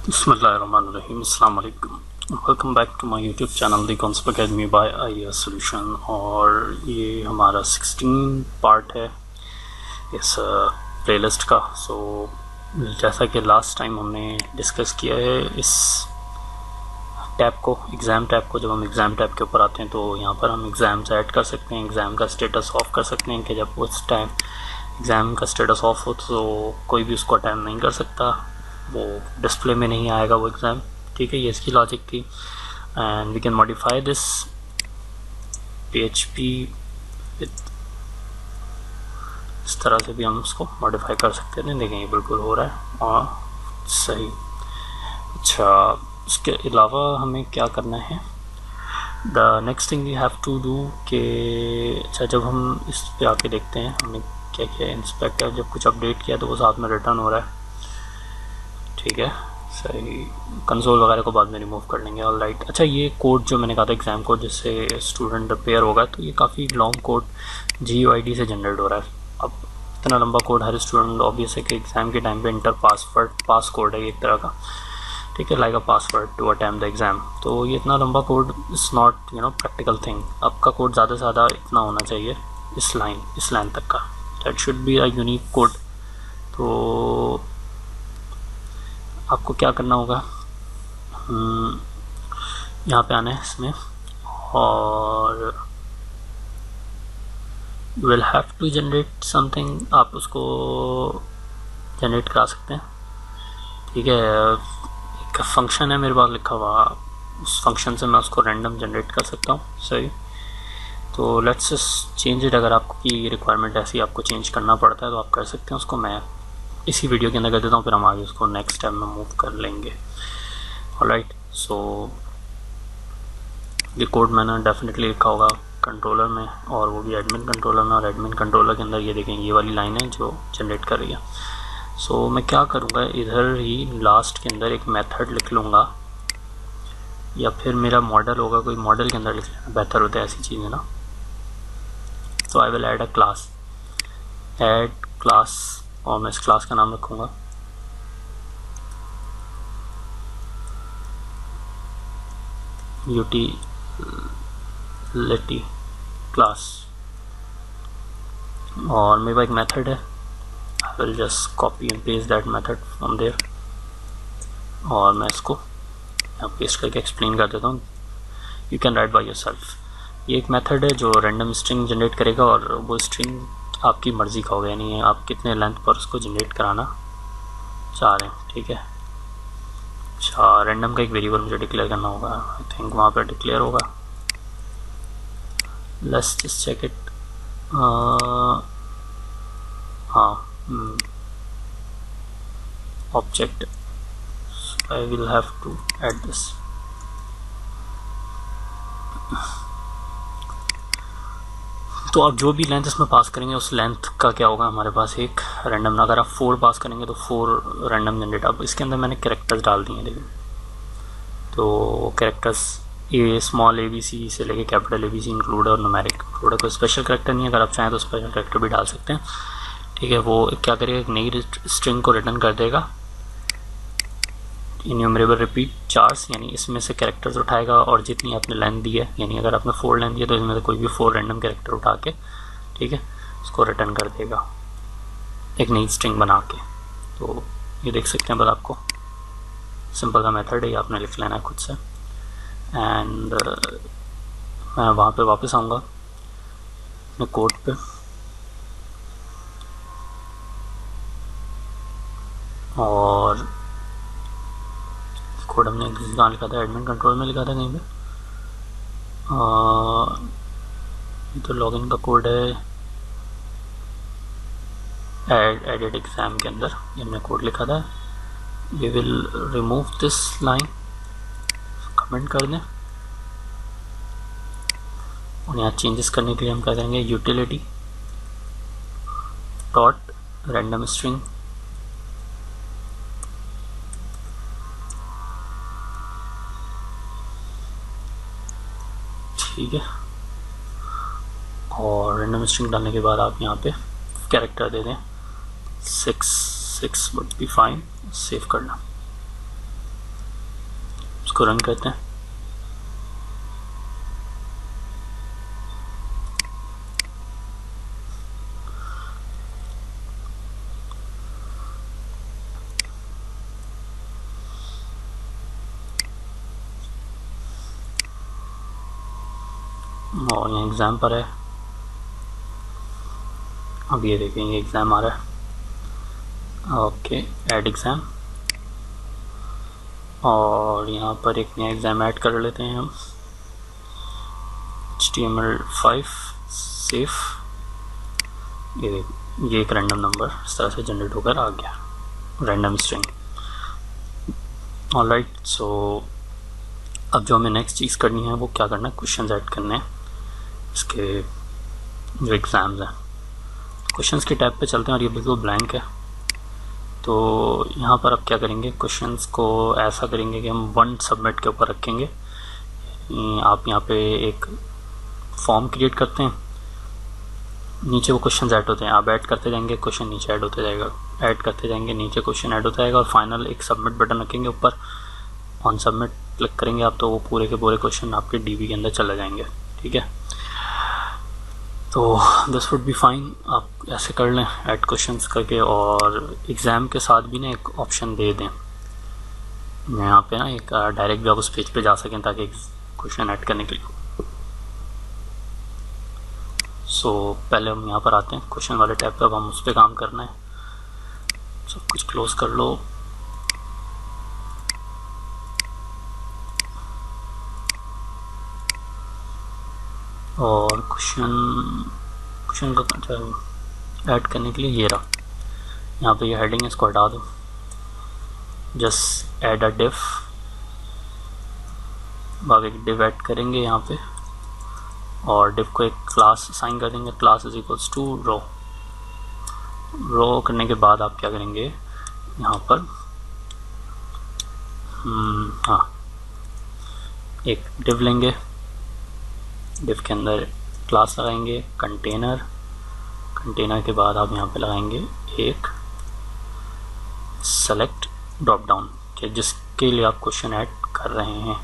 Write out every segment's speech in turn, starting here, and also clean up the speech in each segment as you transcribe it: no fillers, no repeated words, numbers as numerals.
Bismillahirrahmanirrahim. Assalamu alaikum. Welcome back to my YouTube channel the concept academy by idea solution. और ये हमारा 16 part है इस playlist का। सो जैसा कि लास्ट टाइम हमने डिस्कस किया है इस टैब को, एग्ज़ाम टैब को, जब हम एग्ज़ाम टैब के ऊपर आते हैं तो यहाँ पर हम एग्ज़ाम्स ऐड कर सकते हैं, एग्ज़ाम का स्टेटस ऑफ कर सकते हैं कि जब उस टाइम एग्ज़ाम का स्टेटस ऑफ हो तो कोई भी उसको अटेम्प्ट नहीं कर सकता, वो डिस्प्ले में नहीं आएगा वो एग्ज़ाम। ठीक है, ये इसकी लॉजिक थी। And we can modify this PHP with, इस तरह से भी हम उसको मॉडिफाई कर सकते हैं। देखें ये बिल्कुल हो रहा है और सही। अच्छा, इसके अलावा हमें क्या करना है, the next thing we have to do के अच्छा, जब हम इस पे आके देखते हैं हमने क्या किया, इंस्पेक्ट है, जब कुछ अपडेट किया तो वो साथ में रिटर्न हो रहा है। ठीक है, सही। कंसोल वगैरह को बाद में रिमूव कर लेंगे। All right. अच्छा, ये कोड जो मैंने कहा था एग्ज़ाम कोड जिससे स्टूडेंट पेयर होगा, तो ये काफ़ी लॉन्ग कोड GUID से जनरेट हो रहा है। अब इतना लंबा कोड हर स्टूडेंट, ऑब्वियस है कि एग्ज़ाम के टाइम पे इंटर पास कोड है एक तरह का। ठीक है, like a password to attempt the exam. तो ये इतना लंबा code is not practical thing. आपका कोड ज़्यादा से ज़्यादा इतना होना चाहिए, इस लाइन तक का। That should be a unique code. तो आपको क्या करना होगा, यहाँ पे आना है इसमें और will have to generate something. आप उसको जनरेट करा सकते हैं। ठीक है, एक फंक्शन है मेरे पास लिखा हुआ, उस फंक्शन से मैं उसको रैंडम जनरेट कर सकता हूँ। सही, तो लेट्स चेंज इट। अगर आपकी रिक्वायरमेंट ऐसी आपको चेंज करना पड़ता है तो आप कर सकते हैं उसको। मैं इसी वीडियो के अंदर कर देता हूँ, फिर हम आगे उसको नेक्स्ट स्टेप में मूव कर लेंगे। ऑलराइट, सो ये कोड मैंने डेफिनेटली लिखा होगा कंट्रोलर में, और वो भी एडमिन कंट्रोलर में। और एडमिन कंट्रोलर के अंदर ये देखें, ये वाली लाइन है जो जनरेट कर रही है। सो मैं क्या करूँगा, इधर ही लास्ट के अंदर एक मेथड लिख लूँगा, या फिर मेरा मॉडल होगा, कोई मॉडल के अंदर लिख लेना बेहतर होता है ऐसी चीज़ें ना। तो I will add a class, add class, और मैं इस क्लास का नाम रखूँगा यूटिलिटी क्लास। और मेरे पास एक मेथड है, I will just copy and paste that method from there, और मैं इसको यहाँ पेस्ट करके एक्सप्लेन कर देता हूँ। You can write by yourself. ये एक मेथड है जो रैंडम स्ट्रिंग जनरेट करेगा, और वो स्ट्रिंग आपकी मर्ज़ी का होगा, यानी आप कितने लेंथ पर उसको जनरेट कराना चाह रहे हैं। ठीक है, अच्छा, रैंडम का एक वेरिएबल मुझे डिक्लेयर करना होगा, आई थिंक वहाँ पर डिक्लेयर होगा। Let's just check it. हाँ, object, I will have to add this. तो आप जो भी लेंथ इसमें पास करेंगे उस लेंथ का क्या होगा, हमारे पास एक रैंडम। अगर आप 4 पास करेंगे तो 4 रैंडम जनरेट। अब इसके अंदर मैंने कैरेक्टर्स डाल दिए हैं, देखिए। तो कैरेक्टर्स स्मॉल ABC से लेके कैपिटल ABC इंक्लूड है, और न्यूमेरिक इंक्लूड है। कोई स्पेशल कैरेक्टर नहीं है, अगर आप चाहें तो स्पेशल कैरेक्टर भी डाल सकते हैं। ठीक है, वो क्या करेगा, एक नई स्ट्रिंग को रिटर्न कर देगा, इन्यूमरेबल रिपीट चार्स, यानी इसमें से कैरेक्टर्स उठाएगा, और जितनी आपने लेंथ दी है, यानी अगर आपने 4 लेंथ दी है तो इसमें से कोई भी 4 रैंडम कैरेक्टर उठा के, ठीक है, उसको रिटर्न कर देगा एक नई स्ट्रिंग बना के। तो ये देख सकते हैं, बस आपको सिंपल सा मेथड है, ये आपने लिख लेना है खुद से। एंड मैं वहाँ पे वापस आऊँगा अपने कोड पे, और कोड हमने कहाँ लिखा था, एडमिन कंट्रोल में लिखा था कहीं पे। ये तो लॉगिन का कोड है, एडेड एग्ज़ाम के अंदर ये हमने कोड लिखा था। We will remove this line, comment कर दें, और यहाँ चेंजेस करने के लिए हम क्या करेंगे, यूटिलिटी डॉट रैंडम स्ट्रिंग, ठीक है। और रैंडम स्ट्रिंग डालने के बाद आप यहाँ पे कैरेक्टर दे दें 6 वुड बी फाइन। सेव करना। इसको रन करते हैं। और यहाँ एग्ज़ाम पर है, अब ये देखेंगे एग्ज़ाम आ रहा है। ओके, ऐड एग्ज़ाम, और यहाँ पर एक नया एग्ज़ाम ऐड कर लेते हैं हम, HTML5 सेफ। ये एक रैंडम नंबर इस तरह से जनरेट होकर आ गया, रैंडम स्ट्रिंग। ऑलराइट, सो अब जो हमें नेक्स्ट चीज़ करनी है वो क्या करना है, क्वेश्चन ऐड करने हैं इसके जो एग्ज़ाम्स हैं। क्वेश्चंस के टैब पे चलते हैं और ये बिल्कुल ब्लैंक है। तो यहाँ पर अब क्या करेंगे, क्वेश्चंस को ऐसा करेंगे कि हम 1 सबमिट के ऊपर रखेंगे। आप यहाँ पे एक फॉर्म क्रिएट करते हैं, नीचे वो क्वेश्चन ऐड होते हैं, आप ऐड करते जाएंगे, क्वेश्चन नीचे ऐड होते जाएगा, ऐड करते जाएंगे, नीचे क्वेश्चन ऐड होता जाएगा, और फाइनल एक सबमिट बटन रखेंगे ऊपर। ऑन सबमिट क्लिक करेंगे आप, तो वो पूरे के पूरे क्वेश्चन आपके डीबी के अंदर चले जाएंगे। ठीक है, तो दिस वुड बी फाइन। आप ऐसे कर लें ऐड क्वेश्चंस करके, और एग्ज़ाम के साथ भी ना एक ऑप्शन दे दें यहाँ पे ना, एक डायरेक्ट भी आप उस पेज पे जा सकें ताकि क्वेश्चन ऐड करने के लिए। सो पहले हम यहाँ पर आते हैं क्वेश्चन वाले टैब पे, अब हम उस पर काम करना है। सब कुछ क्लोज कर लो, और क्वेश्चन का ऐड करने के लिए ये रहा, यहाँ पे ये हेडिंग है, इसको हटा दो, जस्ट ऐड अ डिव। अब एक डिव ऐड करेंगे यहाँ पे, और डिव को एक क्लास असाइन कर देंगे, क्लास इज इक्वल्स टू रो। रो करने के बाद आप क्या करेंगे, यहाँ पर हाँ, एक डिव लेंगे, डिव के अंदर क्लास लगाएंगे कंटेनर, कंटेनर के बाद आप यहाँ पे लगाएंगे एक सेलेक्ट ड्रॉप डाउन, जिसके लिए आप क्वेश्चन ऐड कर रहे हैं।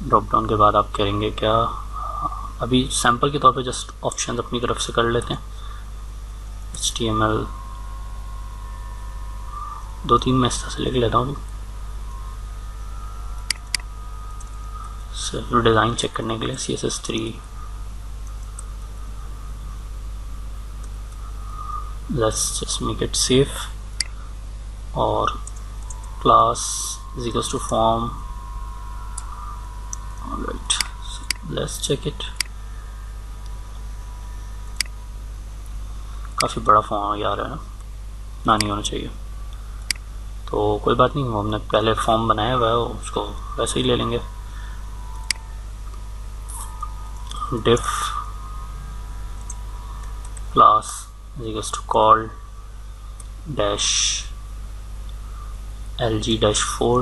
ड्रॉप डाउन के बाद आप करेंगे क्या, अभी सैम्पल के तौर पे जस्ट ऑप्शन अपनी तरफ से कर लेते हैं। HTML 2-3 मैं इस तरह से लिख लेता हूँ, सिर्फ डिज़ाइन चेक करने के लिए। CSS3, let's just make it safe, और class is equals to form. Alright, let's check it. काफ़ी बड़ा फॉर्म आ रहा है ना नहीं होना चाहिए, तो कोई बात नहीं, हमने पहले फॉर्म बनाया हुआ है, उसको वैसे ही ले लेंगे। diff class is equals to call dash lg dash 4,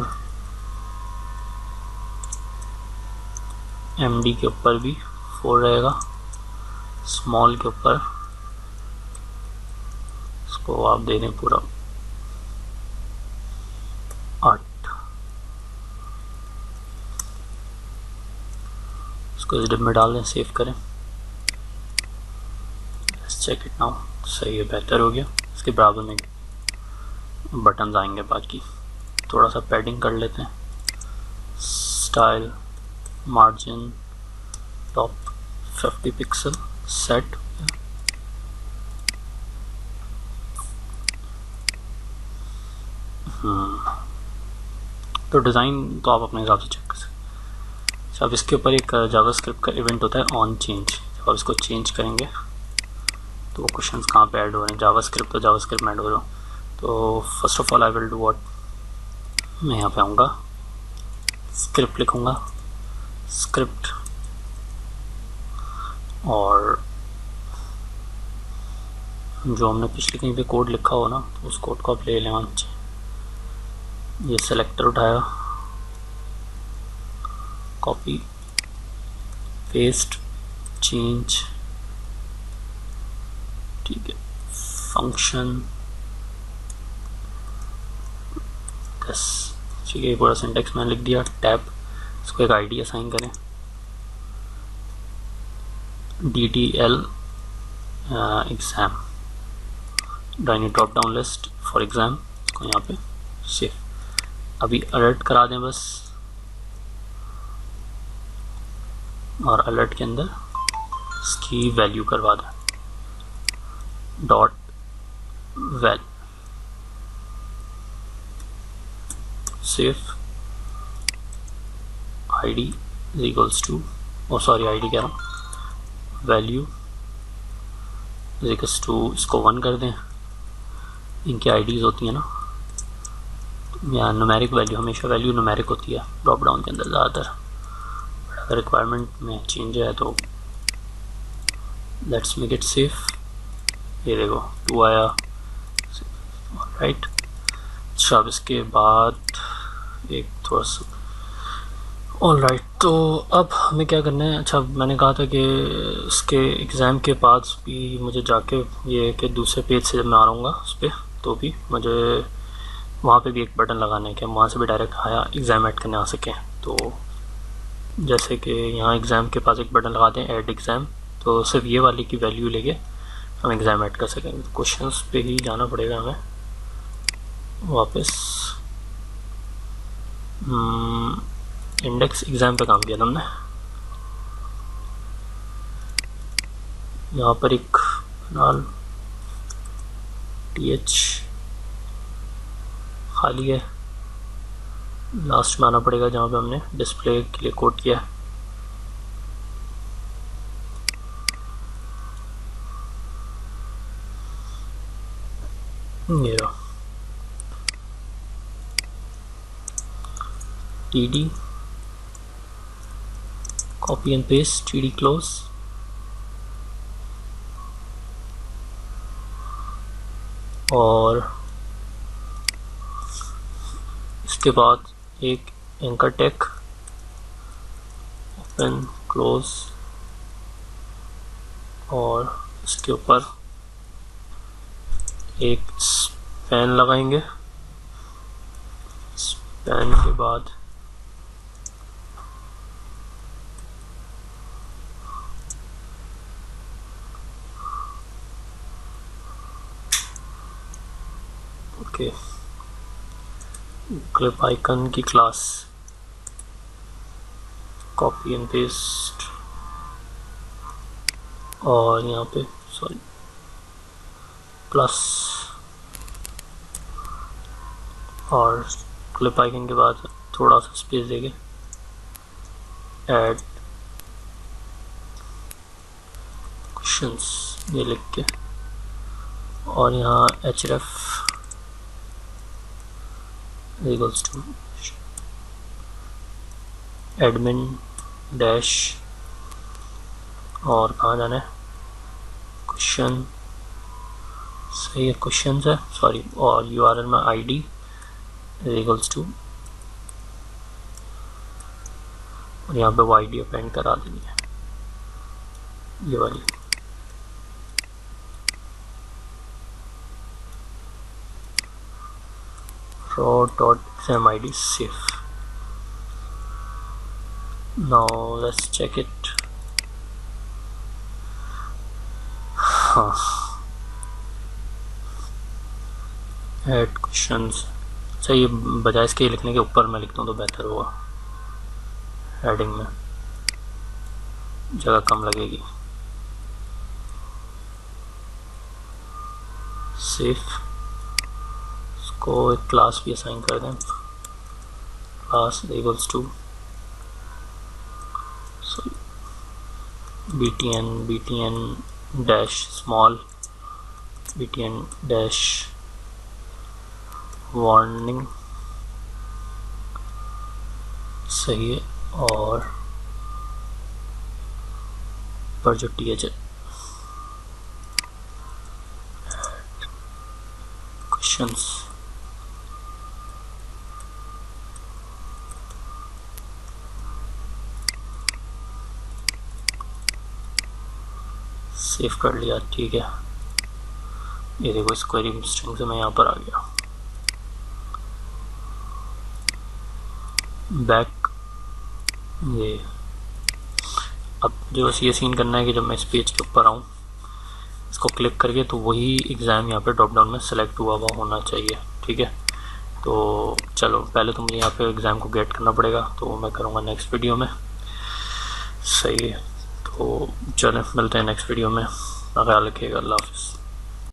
md के ऊपर भी 4 रहेगा, स्मॉल के ऊपर इसको आप दे दें पूरा 8, इसको इस डिब में डाल दें, सेव करें। लेट्स चेक इट नाउ, सही है, बेहतर हो गया। इसके बराबर में बटन्स आएंगे, बाकी थोड़ा सा पैडिंग कर लेते हैं। Style margin top 50 pixel set. तो डिज़ाइन तो आप अपने हिसाब से चेक कर सकते हैं। अब इसके ऊपर एक जावास्क्रिप्ट का इवेंट होता है ऑन चेंज, जब आप इसको चेंज करेंगे तो वो क्वेश्चंस कहाँ पे ऐड हो रहे हैं, जावास्क्रिप्ट तो जावास्क्रिप्ट में ऐड हो रहा हूँ। तो first of all I will do what, मैं यहाँ पे आऊँगा, स्क्रिप्ट लिखूँगा, स्क्रिप्ट, और जो हमने पिछले कहीं पे कोड लिखा हो ना, तो उस कोड को आप ले लें। ये सेलेक्टर उठाया, कॉपी पेस्ट चेंज, ठीक है, फंक्शन ठीक है, पूरा सिंटेक्स मैंने लिख दिया। टैब, इसको एक आईडी असाइन करें, DTL exam, डाइनी drop down list for exam, इसको यहाँ पे सेव। अभी अलर्ट करा दें बस, और अलर्ट के अंदर इसकी वैल्यू करवा दें, dot val, save, ID is equals to, ID कह रहा हूँ, वैल्यू इज इक्वल्स टू, इसको 1 कर दें। इनकी आईडीज़ होती हैं ना, या न्यूमेरिक वैल्यू, हमेशा वैल्यू न्यूमेरिक होती है ड्रॉप डाउन के अंदर ज़्यादातर। अगर रिक्वायरमेंट में चेंज है तो लेट्स मेक इट सेफ। ये देखो 2 आया, राइट। अच्छा, अब इसके बाद एक थोड़ा सा, ऑल राइट, तो अब हमें क्या करना है। अच्छा, मैंने कहा था कि इसके एग्ज़ाम के बाद भी मुझे जाके ये कि दूसरे पेज से जब मैं आ रहूँगा उस पर, तो भी मुझे वहाँ पे भी एक बटन लगाना है कि हम वहाँ से भी डायरेक्ट आया एग्ज़ाम ऐड करने आ सकें। तो जैसे कि यहाँ एग्ज़ाम के पास एक बटन लगाते हैं ऐड एग्ज़ाम, तो सिर्फ ये वाली की वैल्यू लेके हम एग्ज़ाम ऐड कर सकेंगे। तो क्वेश्चंस पे ही जाना पड़ेगा हमें वापस। इंडेक्स एग्ज़ाम पे काम किया था हमने, यहाँ पर एक नाल TH खाली है, लास्ट में आना पड़ेगा जहाँ पे हमने डिस्प्ले के लिए कोड किया है। ये रहा TD copy and paste, TD close, और इसके बाद एक एंकर टेक, ओपन क्लोज, और इसके ऊपर एक स्पैन लगाएंगे। स्पैन के बाद ओके, क्लिप आइकन की क्लास, कॉपी एंड पेस्ट, और यहाँ पे सॉरी प्लस, और क्लिप आइकन के बाद थोड़ा सा स्पेस देंगे, ऐड क्वेश्चंस ये लिख के, और यहाँ href equals to admin dash, और कहाँ जाना है, क्वेश्चन, सही है क्वेश्चन है, सॉरी, और URL में ID इक्वल्स टू, और यहाँ पे वो ID अपेंड करा देनी है, ये वाली। raw.exam ID safe. Now let's check it. Add questions. अच्छा, ये बजाय इसके लिखने के ऊपर मैं लिखता हूँ तो बेहतर होगा, हेडिंग में जगह कम लगेगी। सेफ, इसको एक क्लास भी असाइन कर दें, class equals to btn dash small, btn dash warning, सही है, और पर जो th क्वेश्चंस, सेव कर लिया, ठीक है। ये देखो इस क्वेरी स्ट्रिंग से मैं यहाँ पर आ गया। बैक ये अब जो बस ये सीन करना है कि जब मैं इस पेज के ऊपर आऊँ इसको क्लिक करके तो वही एग्ज़ाम यहाँ पे ड्रॉप डाउन में सेलेक्ट हुआ होना चाहिए। ठीक है, तो चलो पहले तो मुझे यहाँ पे एग्ज़ाम को गेट करना पड़ेगा, तो मैं करूँगा नेक्स्ट वीडियो में। सही है, तो चलें मिलते हैं नेक्स्ट वीडियो में। ख्याल रखिएगा, अल्लाह हाफ़िज़।